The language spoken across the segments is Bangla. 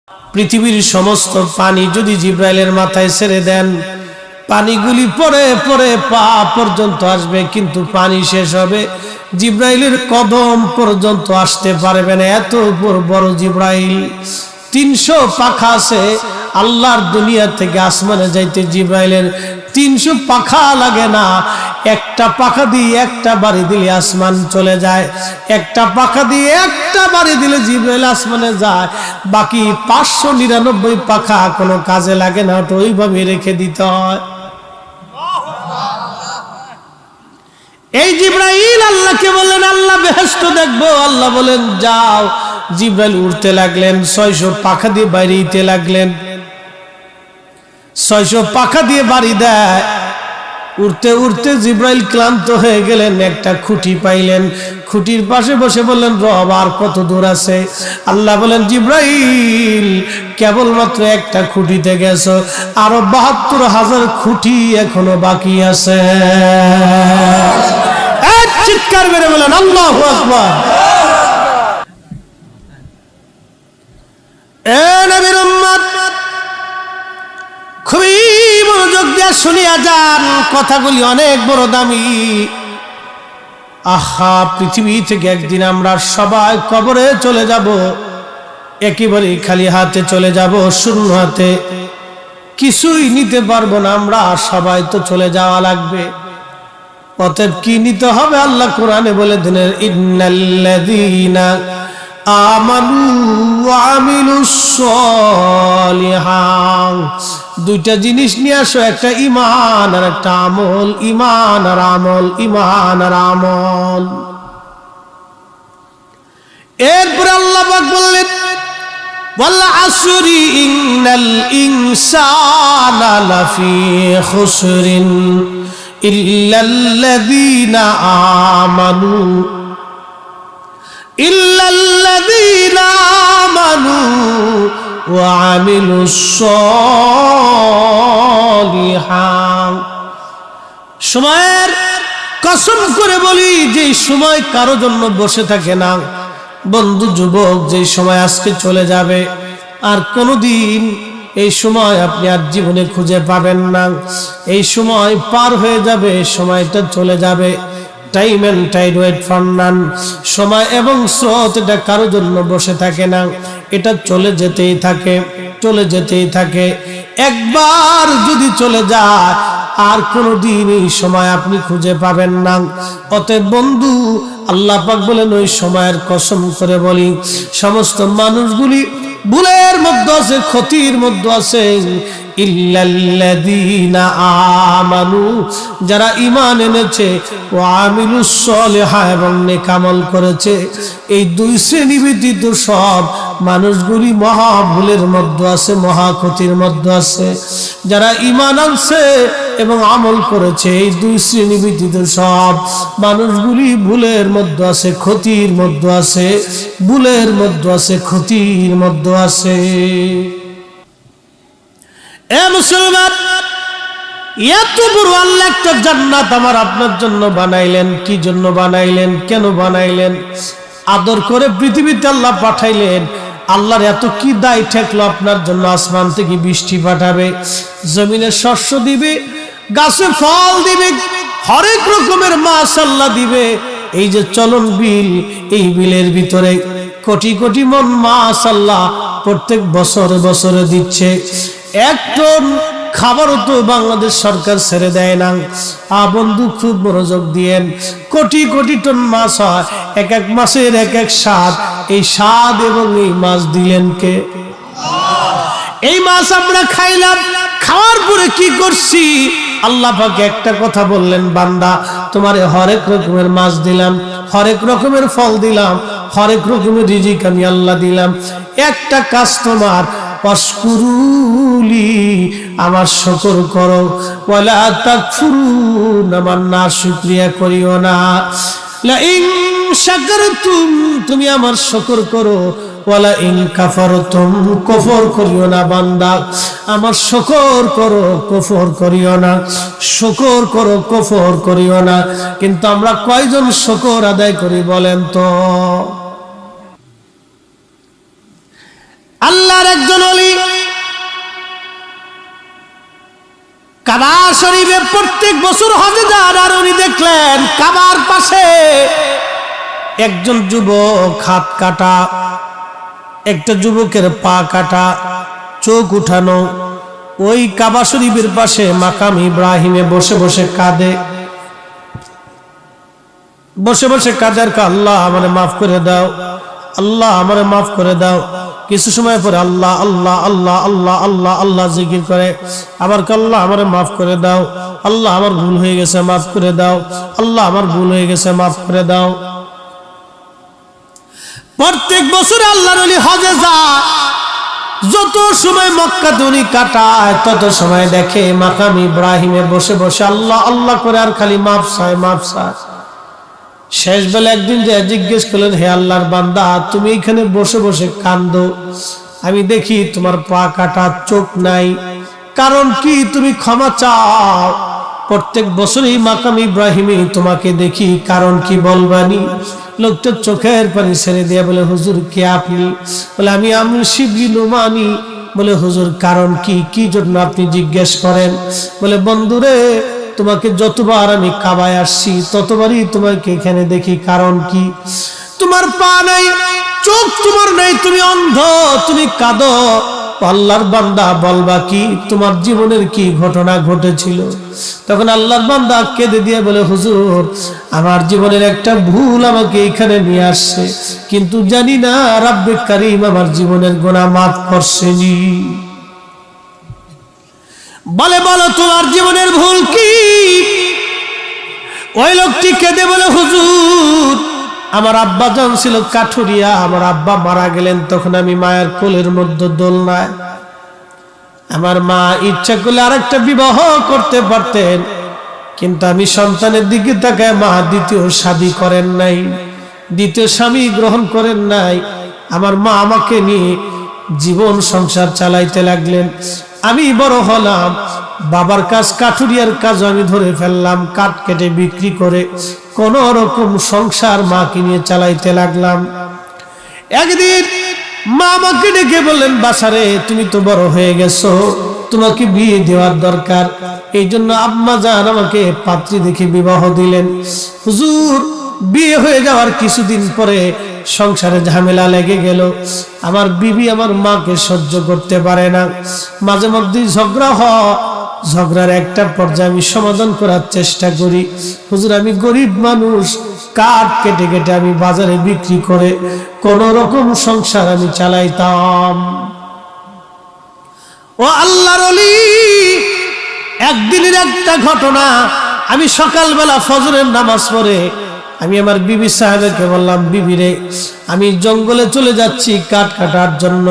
পৃথিবীর সমস্ত পানি যদি জিব্রাইলের মাথায় ছেড়ে দেন, পানিগুলি পরে পরে পা পর্যন্ত আসবে, কিন্তু পানি শেষ হবে, জিব্রাইলের কদম পর্যন্ত আসতে পারবে না। এত বড় জিব্রাইল। 300 পাখা আছে। আল্লাহর দুনিয়া থেকে আসমানে যাইতে জিব্রাইলের 300 পাখা লাগে না। একটা পাখা দিয়ে একটা বাড়ি দিলে আসমান চলে যায়, একটা পাখা দিয়ে একটা বাড়ি দিলে জিব্রাইল আসমানে যায়। বাকি 599 পাখা কোনো কাজে লাগে না, ওটা ওইভাবে রেখে দিতে হয়। এই জিব্রাইল আল্লাহকে বলেন, আল্লাহ বেহেশত দেখবো। আল্লাহ বলেন যাও। জিব্রাইল উড়তে লাগলেন, 600 পাখা দিয়ে বাইরেতে লাগলেন। 600 পাখা দিয়ে বাড়ি দেয়। উড়তে উড়তে জিব্রাইল ক্লান্ত হয়ে গেলেন, একটা খুঁটি পাইলেন। খুঁটির পাশে বসে বললেন, রব আর কত দূর আছে? আল্লাহ বলেন, জিব্রাইল কেবলমাত্র একটা খুঁটিতে গেছো, আরো 72,000 খুঁটি এখনো বাকি আছে। এক চিৎকার মেরে বলেন আল্লাহু আকবার। এ নবীর উম্মত, খুবই মনোযোগ দিয়ে শুনিয়া যান, কথাগুলি অনেক বড় দামি। আহা, পৃথিবী থেকে একদিন আমরা সবাই কবরে চলে যাব, একেবারে খালি হাতে চলে যাব, শূন্য হাতে, কিছুই নিতে পারবো না। আমরা সবাই তো চলে যাওয়া লাগবে। অতএব কি নিতে হবে? আল্লাহ কোরআনে বলে দিলেন, ইন্নাল্লাযীনা আমানু ওয়া আমিলুস সলিহাত। দুইটা জিনিস নিয়ে আসো, একটা ঈমান আর একটা আমল। ঈমান আর আমল, ঈমান আর আমল। এরপর আল্লাহ পাক বললেন, ওয়াল আসরি ইন্নাল ইনসানা লাফি খুসরিন ইল্লাল্লাযীনা আমানু ওয়া আমিলুস সলিহাত। সময়ের কসম করে বলি, যে সময় কারো জন্য বসে থাকে না। বন্ধু যুবক, যে সময় আজকে চলে যাবে, আর কোনোদিন এই সময় আপনি আর জীবনে খুঁজে পাবেন না। এই সময় পার হয়ে যাবে, সময়টা চলে যাবে। Time and tide wait for none. সময় এবং স্রোত এটা কারোর জন্য বসে থাকে না, এটা চলে যেতেই থাকে, চলে যেতেই থাকে। একবার যদি চলে যায়, আর কোনোদিন এই সময় আপনি খুঁজে পাবেন না। অতএব বন্ধু, আল্লাহ পাক বলেন, ওই সময়ের কসম করে বলি, সমস্ত মানুষগুলি ভুলের মধ্যে আছে, ক্ষতির মধ্যে আছে। ইল্লাল্লাযীনা আমানু, যারা ঈমান এনেছে, ওয়া আমিলুস সলিহাত, এবং নেক আমল করেছে। এই দুই শ্রেণী ব্যতীত সব মানুষগুলি মহা ভুলের মধ্যে আছে, মহা ক্ষতির মধ্যে আছে। যারা ঈমান আনছে এবং আমল করেছে, এই দুই শ্রেণী ব্যতীত সব মানুষগুলি ভুলের মধ্যে আছে, ক্ষতির মধ্যে আছে, ভুলের মধ্যে আছে, ক্ষতির মধ্যে আছে। এ মুসলমান, এত বড় আল্লাহ একটা জান্নাত আমার আপনার জন্য বানাইলেন। কি জন্য বানাইলেন? কেন বানাইলেন? আদর করে পৃথিবীতে আল্লাহ পাঠাইলেন। আল্লাহর এত কি দায় ঠেকলো আপনার জন্য? আসমান থেকে বৃষ্টি পাঠাবে, জমিনে শস্য দিবে, গাছে ফল দিবে, হরেক রকমের মাছ আল্লাহ দিবে। এই যে চলন বিল, এই বিলের ভিতরে কোটি কোটি মন মাছ আল্লাহ প্রত্যেক বছরে বছরে দিচ্ছে। 1 টন খাবারও তো বাংলাদেশ সরকার ছেড়ে দেয় না। বন্ধু, খুব মনোযোগ দিয়েন। কোটি কোটি টন মাছ হয়, এক এক মাছের এক এক স্বাদ। এই স্বাদ এবং এই মাছ দিলেন কে? এই মাছ আমরা খাইলাম, খাওয়ার পরে কি করছি? আল্লাহ পাক একটা কথা বললেন, বান্দা, তোমারে হরেক রকমের মাছ দিলাম, হরেক রকমের ফল দিলাম, হরেক রকমের রিজিক আমি আল্লাহ দিলাম। একটা কাজ তোমার, ওয়াশকুরুলি, আমার শুকর করো, ওয়ালা তাকফুরুন, আমার নাশুকরিয়া করিও না। লা ইন শাকারতুম, তুমি আমার শুকর করো, ওয়ালা ইন কাফারতুম, কুফর করিও না। বান্দা, আমার শুকর করো, কুফর করিও না। শুকর করো, কুফর করিও না। কিন্তু আমরা কয়জন শুকর আদায় করি বলেন তো? আল্লাহর একজন কাবা শরীফে প্রত্যেক বছর হজে যান, আর উনি দেখলেন কাবার পাশে একজন যুবক হাত কাটা, একটা যুবকের পা কাটা, চোখ উঠানো, ওই কাবা শরীফের পাশে মাকাম ইব্রাহিমে বসে বসে কাঁদে, বসে বসে কাঁদে, আল্লাহ আমারে মাফ করে দাও, আল্লাহ আমারে মাফ করে দাও। কিছু সময় পরে আল্লাহ আল্লাহ আল্লাহ আল্লাহ আল্লাহ আল্লাহ জিকির করে, আবার আল্লাহ আমারে মাফ করে দাও, আল্লাহ আমার ভুল হয়ে গেছে মাফ করে দাও, আল্লাহ আমার ভুল হয়ে গেছে মাফ করে দাও। প্রত্যেক বছর আল্লাহর ওলি হজে যায়, যত সময় মক্কাতে উনি কাটায় তত সময় দেখে মাকাম ইব্রাহিমে বসে বসে আল্লাহ আল্লাহ করে আর খালি মাফ চায় মাফ চায়। শেষ বেলা একদিন যে জিজ্ঞেস করলেন, হে আল্লাহর বান্দা, তুমি এখানে বসে বসে কান্দো, আমি দেখি তোমার পা কাটা, চোখ নাই, কারণ কি? তুমি ক্ষমা চাও। প্রত্যেক বছরই মাকাম ইব্রাহিমে তোমাকে দেখি, কারণ কি বলবানি? লোকটা চোখের পানি ছেড়ে দিয়ে বলে, হুজুর কে আপনি? বলে আমি শিবলি নুমানি। বলে হুজুর কারণ কি? কি জন্য আপনি জিজ্ঞেস করেন? বলে বন্ধুরে, তোমাকে যতবার আমি কাবায় আসছি ততবারই তোমাকে এখানে দেখি, কারণ কি? তোমার পা নাই, চোখ তোমার নাই, তুমি অন্ধ, তুমি কাঁদো। আল্লাহর বান্দা বলবা কি? তোমার জীবনের কি ঘটনা ঘটেছিল? তখন আল্লাহর বান্দা কেঁদে দিয়ে বলে, হুজুর আমার জীবনের একটা ভুল আমাকে এখানে নিয়ে আসছে, কিন্তু জানি না রাব্বে কারীম আমার জীবনের গুনাহ মাফ করছেনি। বলে বলো তোমার জীবনের ভুল কি? ওই লোকটি কেঁদে বলে, হুজুর আমার আব্বা জান ছিল কাঠুরিয়া, আমার আব্বা মারা গেলেন, তখন আমি মায়ের কোলের মধ্যে দোলনায়, আমার মা ইচ্ছা করলে আরেকটা বিবাহ করতে পারতেন, কিন্তু আমি সন্তানের দিকে তাকায় মা দ্বিতীয় শাদী করেন নাই, দ্বিতীয় স্বামী গ্রহণ করেন নাই। আমার মা আমাকে নিয়ে জীবন সংসার চালাইতে লাগলেন। আমি বড় হলাম, বাবার কাজ কাঠুরিয়ার কাজ আমি ধরে ফেললাম, কাঠ কেটে বিক্রি করে কোন রকম সংসার মাকে নিয়ে চালাইতে লাগলাম। একদিন মা আমাকে ডেকে বললেন, বাসারে তুমি তো বড় হয়ে গেছো, তোমাকে বিয়ে দেওয়ার দরকার। এই জন্য আম্মা জান আমাকে পাত্রী দেখে বিবাহ দিলেন। হুজুর বিয়ে হয়ে যাওয়ার কিছুদিন পরে সংসারে ঝামেলা লেগে গেল। আমার বিবি আমার মাকে সহ্য করতে পারে না, মাঝে মধ্যে ঝগড়া হয়, ঝগড়ার একটা পর্যায়ে আমি সমাধান করার চেষ্টা করি। হুজুর আমি গরিব মানুষ, কাঠ কেটে কেটে আমি বাজারে বিক্রি করে কোন রকম সংসার আমি চালাইতাম। ও আল্লাহর ওলি, একদিনের একটা ঘটনা, আমি সকালবেলা ফজরের নামাজ পড়ে আমি আমার বিবি সাহেবকে বললাম, বিবি রে আমি জঙ্গলে চলে যাচ্ছি কাঠ কাটার জন্য,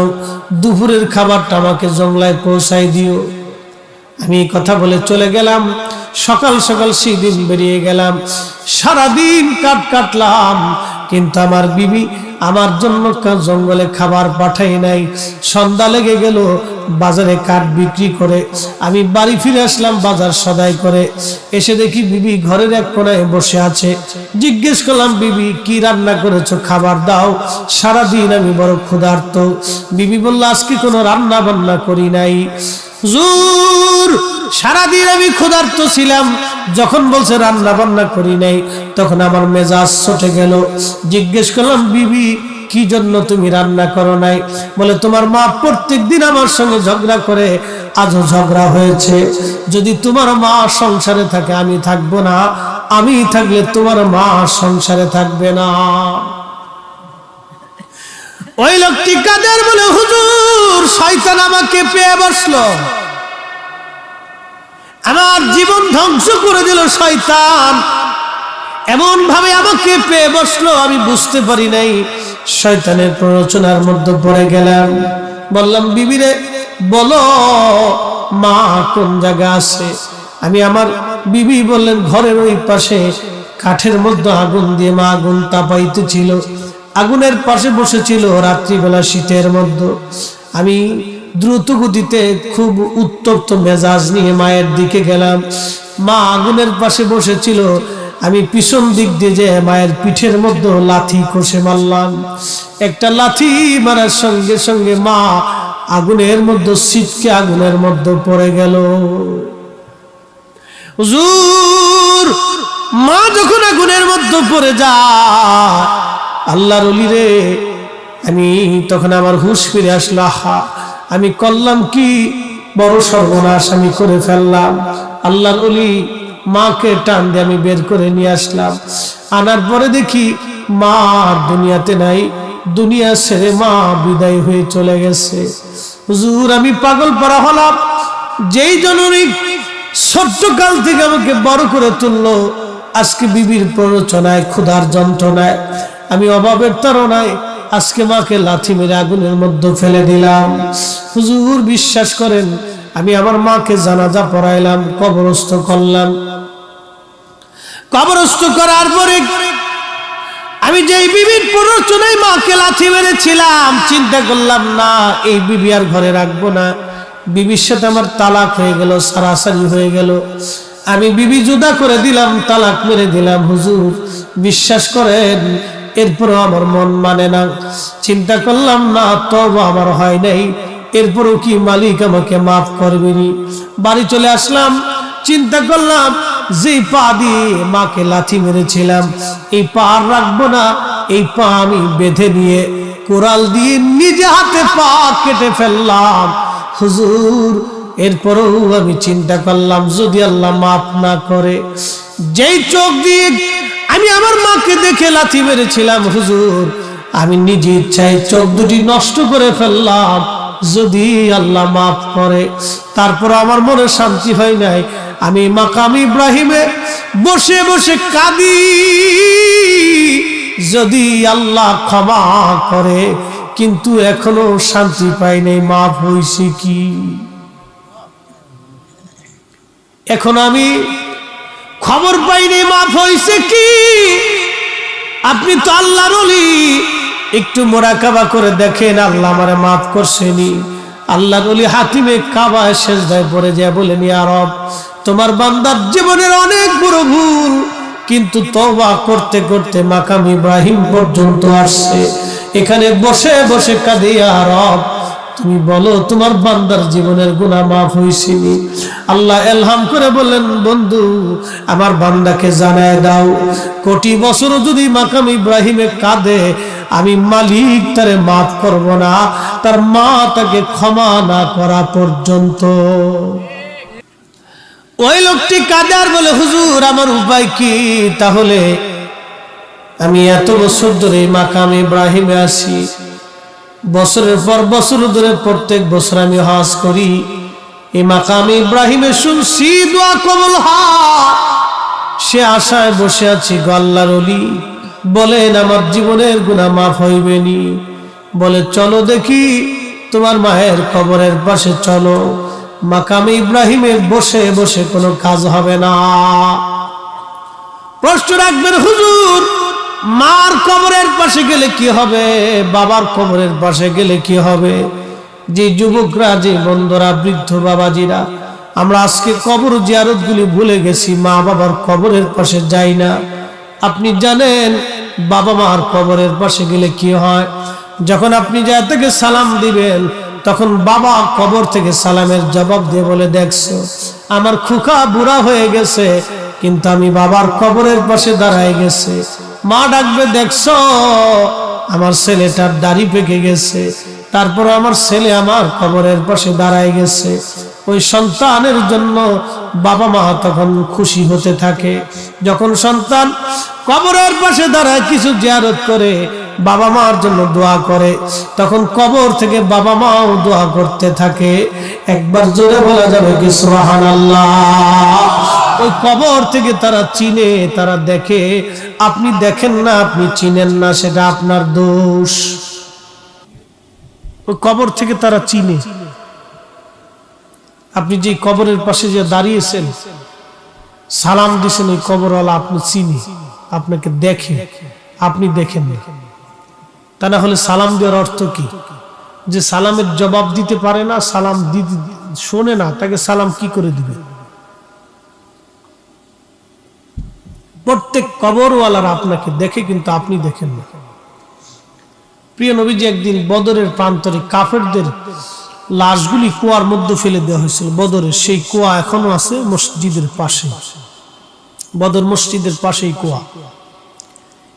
দুপুরের খাবারটা আমাকে জঙ্গলায় পৌঁছাই দিও। আমি কথা বলে চলে গেলাম, সকাল সকাল সেদিন বেরিয়ে গেলাম, সারাদিন কাঠ কাটলাম, কিন্তু আমার বিবি আমার জন্য জঙ্গলে খাবার পাঠাই নাই। সন্ধ্যা লেগে গেল, বাজারে কাঠ বিক্রি করে আমি বাড়ি ফিরে আসলাম বাজার সদাই করে। এসে দেখি বিবি ঘরের এক কোণায় বসে আছে। জিজ্ঞেস করলাম, বিবি কি রান্না করেছো, খাবার দাও, সারাদিন আমি বড় ক্ষুধার্ত। বিবি বলল, আজকে কোনো রান্না বান্না করি নাই। হুজুর সারাদিন আমি ক্ষুধার্ত ছিলাম, যখন বলছে রান্না বান্না করি নাই তখন আমার মেজাজ ছুটে গেল। জিজ্ঞেস করলাম, বিবি কি জন্য তুমি রান্না করো নাই? বলে তোমার মা প্রত্যেকদিন আমার সঙ্গে ঝগড়া করে, আজও ঝগড়া হয়েছে। যদি তোমার মা সংসারে থাকে আমি থাকবো না, আমি থাকলে তোমার মা সংসারে থাকবে না। ওই লোকটি কাদের বলে, হুজুর শয়তান আমাকে পেয়ে বসলো, আমার জীবন ধ্বংস করে দিল শয়তান, এমন ভাবে আমাকে পেয়ে বসলো আমি বুঝতে পারি নাই। শয়তানের প্ররোচনার মধ্যে পড়ে গেলাম। বললাম, বিবিরে বলো মা কোন জায়গা আছে? আমি আমার বিবি বললেন, ঘরের ওই পাশে কাঠের মধ্যে আগুন দিয়ে মা আগুন তাপাইতেছিল, আগুনের পাশে বসেছিল রাত্রিবেলা শীতের মধ্যে। আমি দ্রুত গতিতে খুব উত্তপ্ত মেজাজ নিয়ে মায়ের দিকে গেলাম। মা আগুনের পাশে বসেছিল, আমি পিছন দিক দিয়ে যে মায়ের পিঠের মধ্যে লাথি কষে মারলাম। একটা লাথি মারার সঙ্গে সঙ্গে মা আগুনের মধ্যে ছিটকে আগুনের মধ্যে পড়ে গেল। হুজুর মা যখন আগুনের মধ্যে পড়ে যায়, আল্লাহর ওলি রে, আমি তখন আমার হুঁশ ফিরে আসলো। আমি করলাম কি, বড় সর্বনাশ আমি করে ফেললাম। আল্লাহর ওলি মাকে টান দিয়ে আমি বের করে নিয়ে আসলাম। আনার পরে দেখি মা দুনিয়াতে নাই, দুনিয়া ছেড়ে মা বিদায় হয়ে চলে গেছে। হুজুর আমি পাগল পারা হলাম। যেই জননী ছোট্টকাল থেকে আমাকে বড় করে তুললো, আজকে বিবির প্ররোচনায়, ক্ষুধার যন্ত্রণায়, আমি অভাবের তাড়নায় আজকে মাকে লাথি মেরে আগুনের মধ্যে ফেলে দিলাম। হুজুর বিশ্বাস করেন, আমি আমার মাকে জানাজা পড়াইলাম, কবরস্থ করলাম। কবরস্থ করার পরে আমি যেই বিবির প্ররোচনায় মাকে লাথি মেরেছিলাম, চিন্তা করলাম না এই বিবি আর ঘরে রাখবো না। বিবির সাথে আমার তালাক হয়ে গেল, সারাসারি হয়ে গেল। আমি বিবি জুদা করে দিলাম, তালাক মেরে দিলাম। হুজুর বিশ্বাস করেন, এরপরও আমার মন মানে না। চিন্তা করলাম না, তওবা আমার হয় নাই, এরপরও কি মালিক আমাকে মাফ করবেনি। বাড়ি চলে আসলাম, চিন্তা করলাম যে পা দিয়ে মাকে লাথি মেরেছিলাম, এই পা আর রাখবো না। এই পা আমি বেঁধে নিয়ে কোরাল দিয়ে নিজে হাতে পা কেটে ফেললাম। হুজুর এরপরেও আমি চিন্তা করলাম, যদি আল্লাহ মাফ না করে, যেই চোখ দিয়ে আমি আমার মাকে দেখে লাথি মেরেছিলাম, হুজুর আমি নিজে ইচ্ছায় চোখ দুটি নষ্ট করে ফেললাম, যদি আল্লাহ মাফ করে। তারপর আমার মনে শান্তি হয় নাই। আমি মাকাম ইব্রাহিমে বসে বসে কাঁদি, যদি আল্লাহ ক্ষমা করে, কিন্তু এখনো শান্তি পাই নাই। মাফ হইছে কি? এখন আমি খবর পাইনি মাফ হইছে কি। আপনি তো আল্লাহর ওলি, একটু মুরাকাবা করে দেখেন আল্লাহ আমারে মাফ করছেনি। আল্লাহর ওলি হাতিমে কাবায় সেজদায় পড়ে যায়, বলেন ইয়া রব, তোমার বান্দার জীবনের অনেক বড় ভুল, কিন্তু তওবা করতে করতে মাকাম ইব্রাহিম পর্যন্ত আসছে। এখানে বসে বসে কাঁদে, ইয়া রব তুমি বলো তোমার বান্দার জীবনের গুনাহ মাফ হইছেনি। আল্লাহ এলহাম করে বললেন, বন্ধু আমার বান্দাকে জানায় দাও, কোটি বছর যদি মাকাম ইব্রাহিমে কাঁদে, আমি মালিক তারে মাফ করব না, তার মা তাকে ক্ষমা না করা পর্যন্ত। ওই লোকটি কাঁদে আর বলে, হুজুর আমার উপায় কি? তাহলে আমি এত বছর ধরে মাকাম ইব্রাহিমে আসি, বছরের পর বছর ধরে প্রত্যেক বছর আমি হজ করি, এই মাকাম ইব্রাহিমে শুনছি দোয়া কবুল হয়, সে আশায় বসে আছি। আল্লাহর ওলি বলেন আমার জীবনের গুনাহ মাফ হইবেনি। বলে চলো দেখি, তোমার মায়ের কবরের পাশে চলো। মাকাম ইব্রাহিমে বসে বসে কোনো কাজ হবে না। প্রশ্ন রাখবেন, হুজুর মার কবরের পাশে গেলে কি হবে, বাবার কবরের পাশে গেলে কি হবে? যে যুবকরা, যে বন্ধুরা, বৃদ্ধ বাবাজিরা, আমরা আজকে কবর জিয়ারত গুলি ভুলে গেছি, মা বাবার কবরের পাশে যাই না। আপনি জানেন বাবা মার কবরের পাশে গেলে কি হয়? যখন আপনি যায় থেকে সালাম দিবেন, তখন বাবা কবর থেকে সালামের জবাব দিয়ে বলে, দেখছো আমার খুকা বুড়া হয়ে গেছে, কিন্তু আমি বাবার কবরের পাশে দাঁড়ায় গেছে। মা ডাকবে, দেখছো আমার ছেলেটার দাড়ি পেকে গেছে, তারপর আমার ছেলে আমার কবরের পাশে দাঁড়ায় গেছে। ওই সন্তানের জন্য বাবা মা তখন খুশি হতে থাকে। যখন সন্তান কবরের পাশে দাঁড়ায় কিছু জিয়ারত করে, বাবা মার জন্য দোয়া করে, তখন কবর থেকে বাবা মাও দোয়া করতে থাকে। একবার জোরে বলা যাবে কি সুবহানাল্লাহ? ওই কবর থেকে তারা চিনে, তারা দেখে। আপনি দেখেন না, আপনি চিনেন না, সেটা আপনার দোষ। ওই কবর থেকে তারা চিনে। আপনি যে কবরের পাশে যে দাঁড়িয়েছেন, সালাম দিছেন, ওই কবরওয়ালা আপনি চিনে, আপনাকে দেখে, আপনি দেখেন না। তা না হলে সালাম দেওয়ার অর্থ কি? যে সালামের জবাব দিতে পারে না, সালাম দিতে শোনে না, তাকে সালাম কি করে দিবে? প্রত্যেক কবরওয়ালারা আপনাকে দেখে, কিন্তু আপনি দেখেন না। প্রিয় নবীজি একদিন বদরের প্রান্তরে কাফেরদের লাশগুলি কুয়ার মধ্যে ফেলে দেওয়া হয়েছিল বদরের। সেই কুয়া এখনো আছে মসজিদের পাশে, বদর মসজিদের পাশেই কুয়া।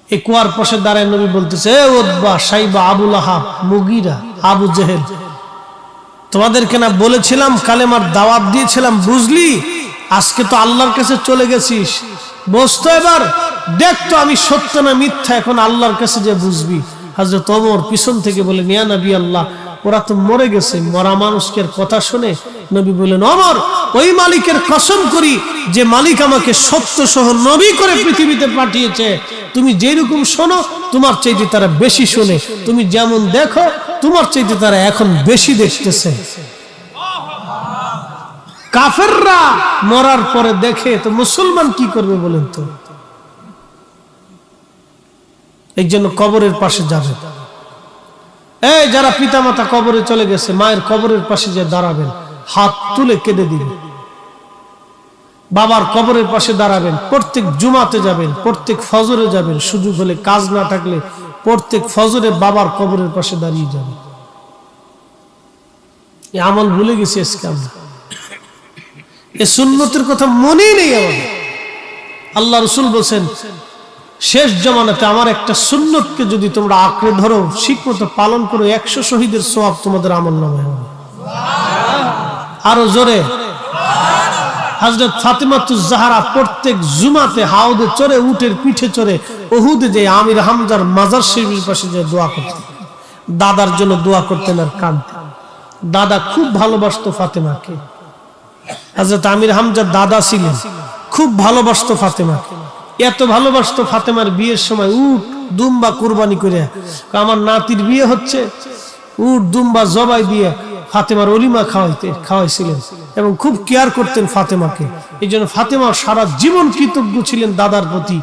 এই কুয়ার পাশে দাঁড়ায় নবী বলতেছে, এ উতবা, সাইবা, আবুল আহাব, মুগিরা, আবু জেহেল, তোমাদেরকে না বলেছিলাম, কালেমার দাওয়াত দিয়েছিলাম, বুঝলি? আজকে তো আল্লাহর কাছে চলে গেছিস, বসতো এবার দেখতো আমি সত্য না মিথ্যা, এখন আল্লাহর কাছে যে বুঝবি। হযরত ওমর পিছন থেকে বলেন, ইয়া নবী আল্লাহ, ওরা তো মরে গেছে, মরা মানুষকে কথা শুনে? নবী বলেন, ওমর, ওই মালিকের কসম করি যে মালিক আমাকে সত্য সহ নবী করে পৃথিবীতে পাঠিয়েছে, তুমি যেরকম শোনো তোমার চাইতে তারা বেশি শোনে, তুমি যেমন দেখো তোমার চাইতে তারা এখন বেশি দেখতেছে। কাফেররা মরার পরে দেখে তো মুসলমান কি করবে বলেন তো? এই জন্য কবরের পাশে যাবে। এই যারা পিতামাতা কবরে চলে গেছে, মায়ের কবরের পাশে যে দাঁড়াবেন, হাত তুলে কেঁদে দিবেন। বাবার কবরের পাশে দাঁড়াবেন, প্রত্যেক জুমাতে যাবেন, প্রত্যেক ফজরে যাবেন, সুযোগ হলে, কাজ না থাকলে প্রত্যেক ফজরে বাবার কবরের পাশে দাঁড়িয়ে যাবেন। এই আমল ভুলে গেছি আজকে আমরা, এই সুন্নতের কথা মনেই নেই আমাদের। আল্লাহ রাসূল বলেন, শেষ জামানাতে আমার একটা সুন্নতকে যদি তোমরা আঁকড়ে ধরো, ঠিকমতো পালন করো, 100 শহীদের সওয়াব তোমাদের আমলনামায় হবে। আরো জোরে। হযরত ফাতিমাতুজ জাহরা প্রত্যেক জুমাতে হাউদে চড়ে, উটের পিঠে চড়ে উহুদে যে আমির হামজার মাজার শরীফের পাশে যে দোয়া করতেন, দাদার জন্য দোয়া করতেন আর কাঁদতেন। দাদা খুব ভালোবাসতো ফাতেমাকে। হযরত আমির হামজার দাদা ছিলেন, খুব ভালোবাসতো ফাতেমাকে। এত ভালোবাসতো, ফাতেমার বিয়ের সময় উট দুম্বা কুরবানি করে, আমার নাতির বিয়ে হচ্ছে, উট দুম্বা জবাই দিয়ে ফাতেমার অলিমা খাওয়াইছিলেন এবং খুব কেয়ার করতেন ফাতেমাকে। এই জন্য ফাতেমা সারা জীবন কৃতজ্ঞ ছিলেন দাদার প্রতি।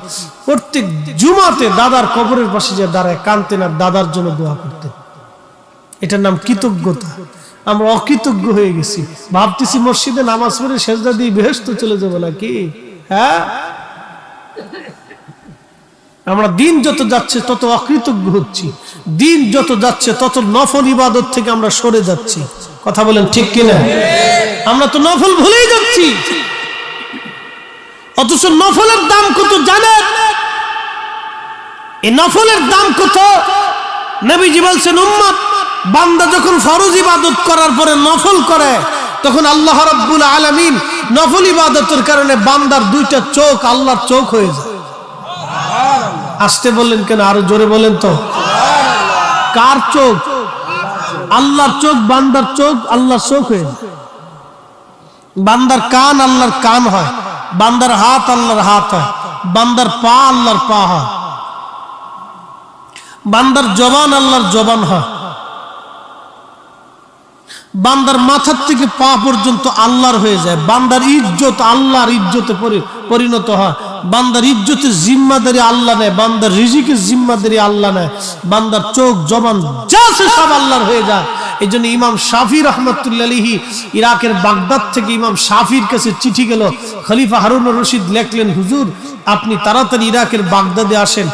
প্রত্যেক জুমাতে দাদার কবরের পাশে যে দাঁড়ায় কাঁদতেন আর দাদার জন্য দোয়া করতেন। এটার নাম কৃতজ্ঞতা। আমরা অকৃতজ্ঞ হয়ে গেছি, ভাবতেছি মসজিদে নামাজ পড়ে সেজদা দিয়ে বেহেশতে চলে যাবো নাকি। হ্যাঁ, আমরা দিন যত যাচ্ছে তত অকৃতজ্ঞ হচ্ছি, দিন যত যাচ্ছে তত নফল ইবাদত থেকে আমরা সরে যাচ্ছি। কথা বলেন ঠিক কিনা? আমরা তো নফল ভুলেই যাচ্ছি, অথচ নফলের দাম কত জানেন? এই নফলের দাম কত? নবীজি বলছেন, উম্মত বান্দা যখন ফরজ ইবাদত করার পরে নফল করে, তখন আল্লাহ রাব্বুল আলামিন নফল ইবাদতের কারণে বান্দার দুইটা চোখ আল্লাহর চোখ হয়ে যায়। আসতে বললেন কেন? আরো জোরে বলেন তো। কার চোখ? আল্লাহর চোখ। বান্দার চোখ আল্লাহর চোখ হয়ে যায়। বান্দার কান আল্লাহর কান হয়, বান্দার হাত আল্লাহর হাত হয়, বান্দার পা আল্লাহর পা হয়, বান্দার জবান আল্লাহর জবান হয়, বান্দার মাথার থেকে পা পর্যন্ত আল্লাহর হয়ে যায়। বান্দার ইজ্জত আল্লাহর ইজ্জতে পরিণত হয়। বান্দার ইজ্জতের জিম্মাদারি আল্লাহ নেয়, বান্দার রিজিকের জিম্মাদারি আল্লাহ নেয়। বান্দার চোখ জবান যা আছে সব আল্লাহর হয়ে যায়। এই জন্য ইমাম শাফি রহমতুল্লাহ আলাইহি ইরাকের বাগদাদ থেকে ইমাম শাফির কাছে চিঠি গেল। খলিফা হারুনুর রশিদ লেখলেন, হুজুর আপনি তাড়াতাড়ি ইরাকের বাগদাদে আসেন,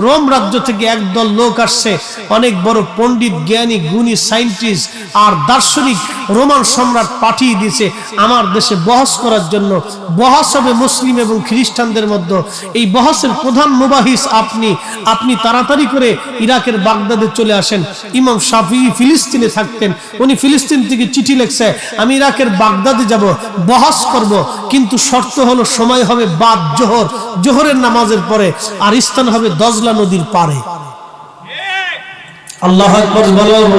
রোম রাজ্য থেকে একদল লোক আসছে, অনেক বড় পণ্ডিত, জ্ঞানী, গুণী, সায়েন্টিস্ট আর দার্শনিক রোমান সম্রাট পাঠিয়ে দিয়েছে আমার দেশে বহস করার জন্য। বহস হবে মুসলিম এবং খ্রিস্টানদের মধ্যে। এই বহসের প্রধান মুবাহিস আপনি তাড়াতাড়ি করে ইরাকের বাগদাদে চলে আসেন। ইমাম শাফি ফিলিস্তিনে থাকতেন, উনি ফিলিস্তিন থেকে চিঠি লিখছে, আমি ইরাকের বাগদাদে যাব, বহস করব, কিন্তু শর্ত হলো সময় হবে বাদ জোহর, জোহরের নামাজের পরে, আর স্থান হবে দজলা নদীর পারে। আল্লাহু আকবার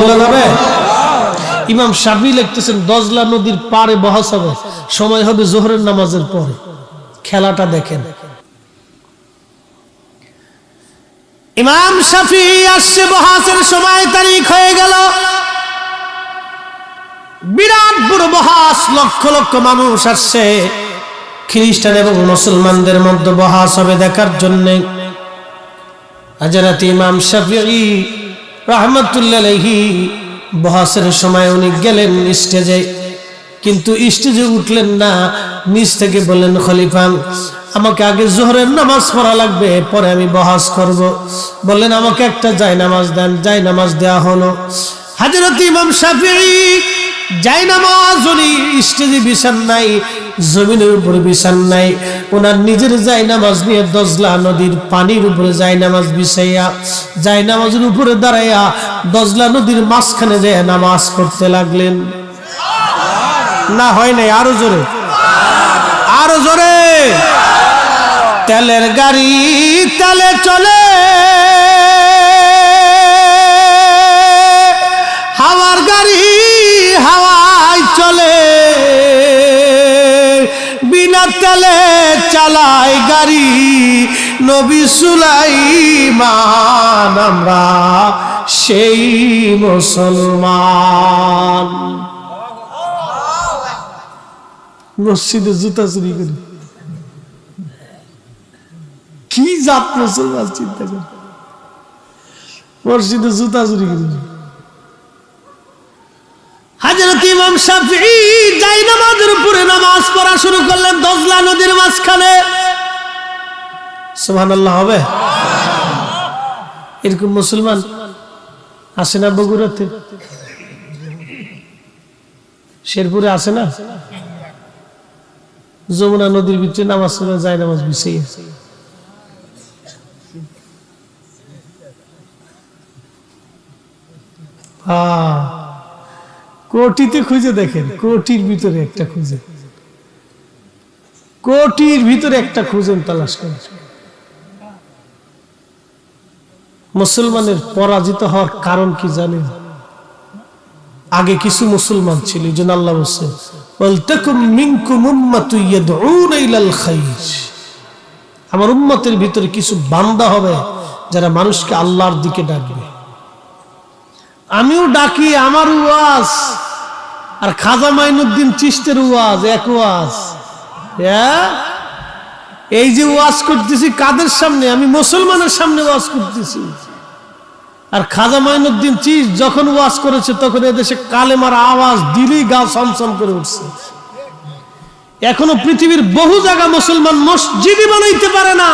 বলা যাবে? ইমাম শাফি লিখতেছেন দজলা নদীর পারে বহস হবে, সময় হবে জোহরের নামাজের পরে। খেলাটা দেখেন। ইমাম শাফি আসছে, বহসের সময় তারিখ হয়ে গেল। বিরাট বড় বহস, লক্ষ লক্ষ মানুষ আসছে। খ্রিস্টান এবং মুসলমানদের মধ্যে বহস হবে দেখার জন্য। হযরত ইমাম শাফিঈ রাহমাতুল্লাহ আলাইহি বহসের সময় উনি গেলেন স্টেজে, কিন্তু স্টেজে উঠলেন না, নিচ থেকে বললেন, খলিফা আমাকে আগে জোহরের নামাজ পড়া লাগবে, পরে আমি বহস করব। বললেন আমাকে একটা জায়নামাজ দেন। জায়নামাজ দেওয়া হলো। হযরত ইমাম শাফিঈ যাই নামাজ উনি স্টেজে বিছান নাই, জমিনের উপরে বিছান নাই, ওনার নিজের যাই নামাজ নিয়ে দজলা নদীর পানির উপরে যাই নামাজ বিছাইয়া যাই নামাজের উপরে দাঁড়াইয়া দজলা নদীর মাঝখানে যায় নামাজ পড়তে লাগলেন। না হয় নাই, আরো জোরে, আরো জোরে। তেলের গাড়ি তেলে চলে, হাওয়ার গাড়ি হাওয়ায় চলে, বিনা তেলে চালায় গাড়ি নবী সুলাইমান, আমরা সেই মুসলমান। মসজিদে জুতা চুরি করি, কি জাত মুসলমান চিন্তা করি, মসজিদে জুতা চুরি করি। হযরত ইমাম শাফিঈ যাই নামাজের উপরে নামাজ পড়া শুরু করলেন দজলা নদীর মাঝখানে। সুবহানাল্লাহ হবে? এরকম মুসলমান আসে না বগুড়াতে, শেরপুরে আসে না? যমুনা নদীর ভিতরে নামাজ পড়ে যায় নামাজ বিছিয়ে। কোটিতে খুঁজে দেখেন, কোটির ভিতরে একটা খুঁজে, কোটির ভিতরে একটা খুঁজেন, তালাশ করেন। মুসলমানের পরাজিত হওয়ার কারণ কি জানেন? আগে কিছু মুসলমান ছিল, এই জন্য আল্লাহ বলছে ওয়ালতাকুম মিনকুম উম্মাতুন ইয়াদউনা ইলাল খায়র, আমার উম্মতের ভিতরে কিছু বান্দা হবে যারা মানুষকে আল্লাহর দিকে ডাকবে। আমিও ডাকি, আমার ওয়াজ আর খাজা মাইনুদ্দিন চিশতের ওয়াজ এক ওয়াজ। এই যে ওয়াজ করতেছি কাদের সামনে? আমি মুসলমানের সামনে ওয়াজ করতেছি। আর খাজা মাইনুদ্দিন চিশ যখন ওয়াজ করেছে তখন এদেশে কালেমার আওয়াজ দিলেই গা ছমছম করে উঠছে। এখনো পৃথিবীর বহু জায়গা মুসলমান মসজিদই বানাইতে পারে না।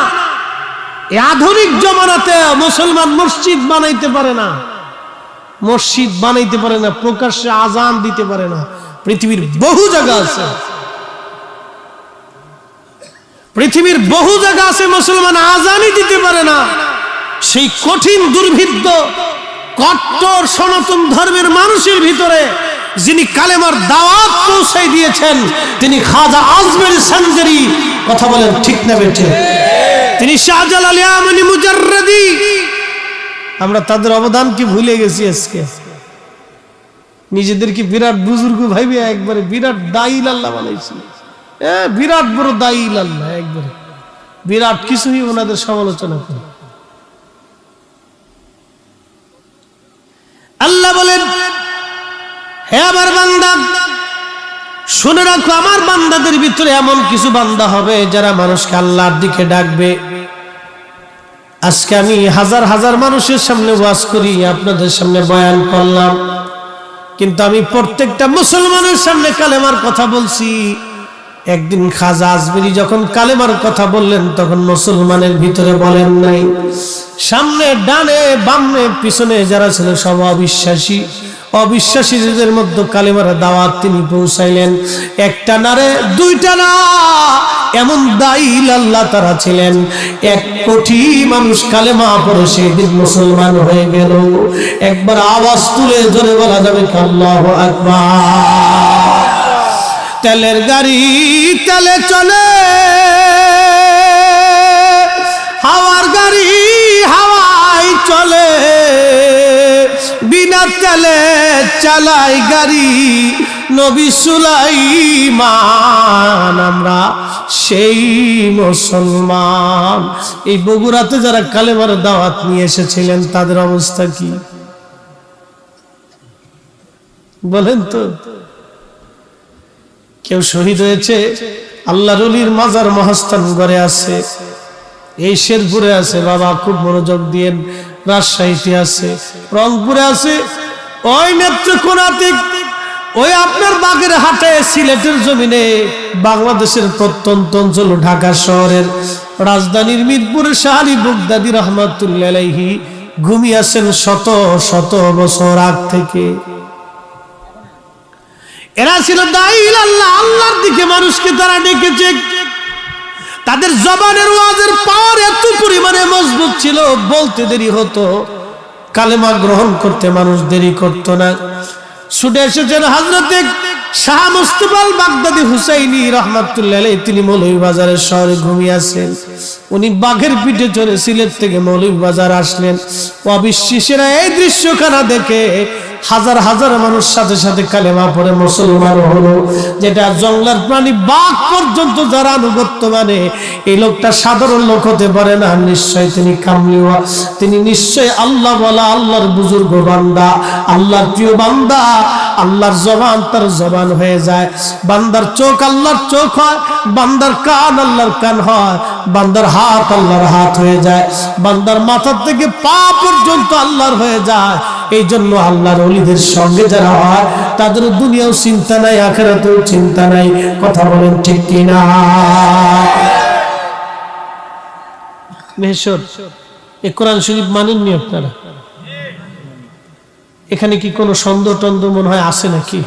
এই আধুনিক জমানাতে মুসলমান মসজিদ বানাইতে পারে না, মসজিদ বানাইতে পারে না, প্রকাশ্যে আজান দিতে পারে না। পৃথিবীর বহু জায়গা আছে, পৃথিবীর বহু জায়গা আছে মুসলমান আজানই দিতে পারে না। সেই কঠিন দুর্ভিদ্ধ কট্টর সনাতন ধর্মের মানুষের ভিতরে যিনি কালেমার দাওয়াত পৌঁছাই দিয়েছেন তিনি খাজা আজমেরী সানজারি। কথা বলেন ঠিক না বেঠে? তিনি শাহজালাল ইয়ামানি মুজাররদি। আমরা তাদের অবদান কি ভুলে গেছি? আজকে নিজেদেরকে বিরাট বুজুর্গ ভাইবে একবারে বিরাট দায়ীল আল্লাহ বানাইছি। বিরাট বড় দায়ীল আল্লাহ, একবারে বিরাট কিছুই ওনাদের সমালোচনা করে। আল্লাহ বলেন, হে আমার বান্দা শুনে রাখো, আমার বান্দাদের ভিতরে এমন কিছু বান্দা হবে যারা মানুষকে আল্লাহর দিকে ডাকবে। আজকে আমি হাজার হাজার মানুষের সামনে ওয়াজ করি, আপনাদের সামনে বয়ান করলাম, কিন্তু আমি প্রত্যেকটা মুসলমানের সামনে কালেমার কথা বলছি। একদিন খাজা আজমেরী যখন কালেমার কথা বললেন তখন মুসলমানের ভিতরে বলেন নাই। সামনে ডানে বামে পিছনে যারা ছিল সব অবিশ্বাসী, অবিশ্বাসীদের মধ্যে কালেমার দাওয়াত তিনি পৌঁছাইলেন। একটা না রে, দুইটা না, এমন দায়ীল আল্লাহ তারা ছিলেন। 1 কোটি মানুষ কালেমা পড়ে সেদিন মুসলমান হয়ে গেল। একবার আওয়াজ তুলে জোরে বলা যাবে আল্লাহু আকবার। তেলের গাড়ি তেলে চলে, হাওয়ার গাড়ি হাওয়ায় চলে, বিনা তেলে চালায় গাড়ি নবী সুলাইমান, আমরা সেই মুসলমান। এই বগুড়াতে যারা কালেমার দাওয়াত নিয়ে এসেছিলেন তাদের অবস্থা কি বলেন তো? কেউ শহীদ হয়েছে, আল্লাহর ওলির মাজার মহাস্থান ঘরে আছে, এই শেরপুরে আছে, বাবা খুব মনোযোগ দিয়েন, রাজশাহীতে আছে, রংপুরে আছে, ওই নেত্রকোনাতে, ওই আপনার বাগেরহাটে, সিলেটের জমিনে, বাংলাদেশের প্রত্যন্ত অঞ্চল ঢাকা শহরের রাজধানীর মিরপুরে শাহরি বুগদাদি রহমাতুল্লাহ আলাইহি ঘুমিয়ে আছেন শত শত বছর আগ থেকে। এরা ছিল দাঈ ইলাল্লাহ, আল্লাহর দিকে মানুষকে তারা ডেকেছে। তাদের জবানের ওয়াজের পাওয়ার এত পরিমাণে মজবুত ছিল, বলতে দেরি হতো, কালেমা গ্রহণ করতে মানুষ দেরি করতো না। ছুটে এসেছেন হযরতে শাহ মুস্তাফা আল বাগদাদি হুসাইনি রাহমাতুল্লাহ আলাইহি। তিনি মৌলভীবাজারের শহরে ঘুমিয়ে আছেন। উনি বাঘের পিঠে চড়ে সিলেট থেকে মৌলভীবাজার আসলেন। অবিশ্বাসীরা এই দৃশ্যখানা দেখে হাজার হাজার মানুষ সাথে সাথে কালেমা পড়ে মুসলমান হলো। যেটা জঙ্গলার প্রাণী বাঘ পর্যন্ত যারা আনুগত্য মানে, এই লোকটা সাধারণ লোক হতে পারে না, নিশ্চয় তিনি কামলিওয়া, তিনি নিশ্চয় আল্লাহ বলা, আল্লাহর বুজুর্গ বান্দা, আল্লাহর প্রিয় বান্দা। আল্লাহর জবান তার জবান হয়ে যায়, বান্দার চোখ আল্লাহর চোখ হয়, বান্দার কান আল্লাহর কান হয়, বান্দার হাত আল্লাহর হাত হয়ে যায়, বান্দার মাথা থেকে পা পর্যন্ত আল্লাহর হয়ে যায়। এই জন্য আল্লাহর ওলিদের সঙ্গে যারা হয় তাদের দুনিয়াও চিন্তা নাই, আখিরাতেও চিন্তা নাই। কথা বলেন ঠিক কিনা? মেহেশ্বর, এই কোরআন শরীফ মানেননি আপনারা? এখানে কি কোনো সন্দেহ টন্দেহ মনে হয় আছে নাকি?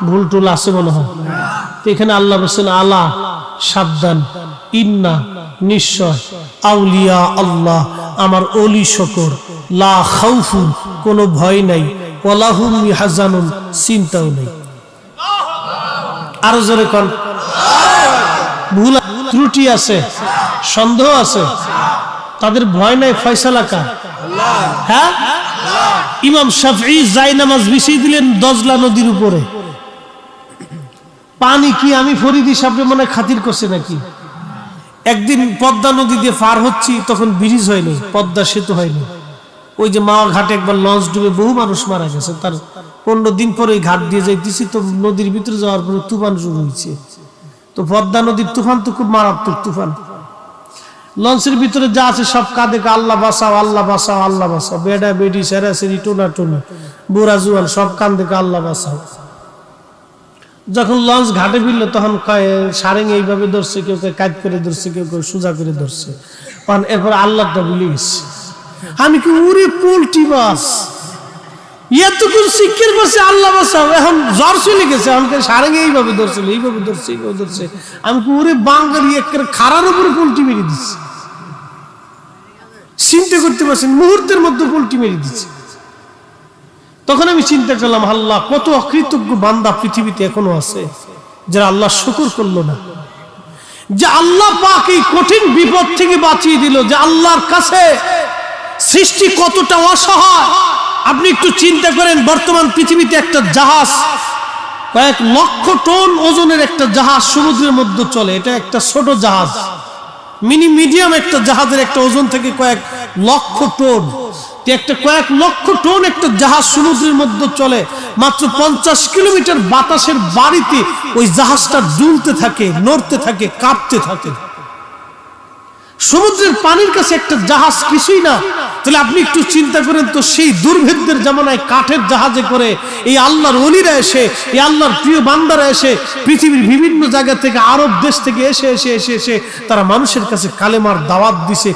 ভুল টুল আছে মনে হয়? তো এখানে আল্লাহ বলছেন আলা, সাবধান, ইন্না, নিশ্চয়, আউলিয়া আল্লাহ, আমার ওলি শকর, লা খাউফুন, কোনো ভয় নাই, ওয়ালা হুম ইয়াহজানুন, চিন্তাও নেই। আরো জোরে কোন? ভুল ত্রুটি আছে, সন্দেহ আছে, তাদের ভয় নাই, ফয়সালা কার? হ্যাঁ, ইমাম শাফঈ জায় নামাজ বিছিয়ে দিলেন দজলা নদীর উপরে। পানি কি আমি ফরিদি সাহেব মনে খাতির করছে নাকি? একদিন পদ্মা নদী দিয়ে পার হচ্ছি, তখন ব্রিজ হয়নি, পদ্মা সেতু হয়নি। ওই যে মাওয়া ঘাটে একবার লঞ্চ ডুবে বহু মানুষ মারা গেছে, তার 15 দিন পরে ওই ঘাট দিয়ে যাইতেছি, তো নদীর ভিতরে যাওয়ার পরে তুফান শুরু হয়েছে। তো পদ্মা নদীর তুফান তো খুব মারাত্মক তুফান। লঞ্চের ভিতরে যা আছে সব কাঁদে, আল্লাহ বাঁচাও, আল্লাহ বাঁচাও, আল্লাহ বাঁচাও, বেডা বেডি সেরা সেরি টোনা টোনা বুড়া জুয়ান সব কান্দে, আল্লাহ বাঁচাও। যখন লঞ্চ ঘাটে ফিরলো তখন সারেং এইভাবে ধরছে, কেউ কেউ কাজ করে ধরছে, কেউ কেউ সোজা করে ধরছে। এরপর আল্লাহটা ভুলে গেছে। আমি কি উড়ে পোল্ট্রি বাস এতক্ষণ শিক্ষের বসে আল্লাহ বাঁচাও, এখন জ্বর চলে গেছে, আমাকে সারেং এইভাবে ধরছিল, এইভাবে ধরছে, এইভাবে ধরছে। আমি কি উড়ে বাঙালি একের খাড়ার উপরে পোল্ট্রি মেরে দিচ্ছি, চিন্তা করতে পারছেন? মুহূর্তের মধ্যে পোল্ট্রি মেরে দিচ্ছে। তখন আমি চিন্তা করলাম, আল্লাহ কত অকৃতজ্ঞ বান্দা পৃথিবীতে এখনো আছে যারা আল্লাহ শুকর করলো না, যে আল্লাহ পাক এই কঠিন বিপদ থেকে বাঁচিয়ে দিল, যে আল্লাহর কাছে সৃষ্টি কতটা অসহায়। আপনি একটু চিন্তা করেন, বর্তমান পৃথিবীতে একটা জাহাজ, কয়েক লক্ষ টন ওজনের একটা জাহাজ সমুদ্রের মধ্যে চলে। এটা একটা ছোট জাহাজ, মিডিয়াম একটা জাহাজের একটা ওজন থেকে কয়েক লক্ষ টন। একটা কয়েক লক্ষ টন একটা জাহাজ সমুদ্রের মধ্যে চলে, মাত্র 50 কিলোমিটার বাতাসের বাড়িতে ওই জাহাজটা দুলতে থাকে, নড়তে থাকে, কাঁপতে থাকে। সমুদ্রের পানির কাছে একটা জাহাজ কিছুই না। তাহলে আপনি একটু চিন্তা করেন তো, সেই দুর্ভেদ্যের জামানায় কাঠের জাহাজে করে এই আল্লাহর ওলিরা এসে, এই আল্লাহর প্রিয় বান্দারা এসে পৃথিবীর বিভিন্ন জায়গা থেকে, আরব দেশ থেকে এসে এসে এসে এসে তারা মানুষের কাছে কালেমার দাওয়াত দিছে।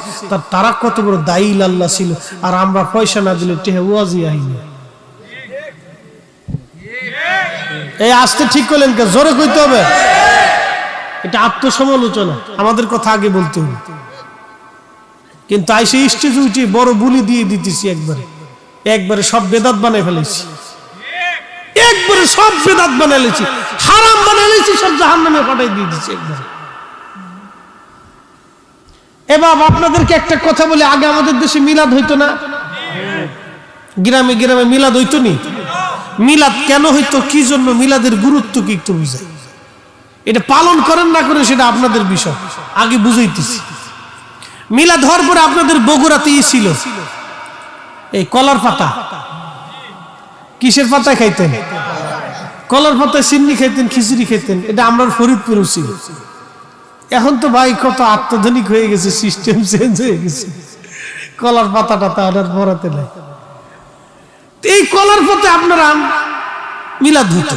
তারা কত বড় দাঈ আল্লাহ ছিল, আর আমরা পয়সা না দিলে টেহে ওয়াজি আইনি। এই আসতে ঠিক করলেন কে? জোরে কইতে হবে। এটা আত্মসমালোচনা, আমাদের কথা আগে বলতে হবে। কিন্তু আইসে স্টেজ উঠে বড় বুলি দিয়ে দিতেছি, একবারে সব বেদাত বানাই ফেলেছি, একবারে সব বেদাত বানাইলেছি, হারাম বানাইলেছি, সব জাহান্নামে পাঠাই দিয়ে দিচ্ছি একবারে। এবার আপনাদেরকে একটা কথা বলি, আগে আমাদের দেশে মিলাদ হইতো না? গ্রামে গ্রামে মিলাদ হইতো নি? মিলাদ কেন হইতো, কি জন্য, মিলাদের গুরুত্ব কি একটু বুঝাই। এটা পালন করেন না করে সেটা আপনাদের বিষয়, আগে বুঝাইতেছি। মিলাদ হওয়ার পরে আপনাদের বগুড়াতেই ছিল এই কলার পাতা। কিসের পাতা খাইতেন? কলার পাতায় চিন্নি খাইতেন, খিচুড়ি খাইতেন। এটা আমরা ফরিদপুরও ছিল। এখন তো ভাই কত আত্মধনিক হয়ে গেছে, সিস্টেম চেঞ্জ হয়ে গেছে, কলার পাতাটা তার পরাতে নাই। এই কলার পাতা আপনারা মিলাদ হইতো।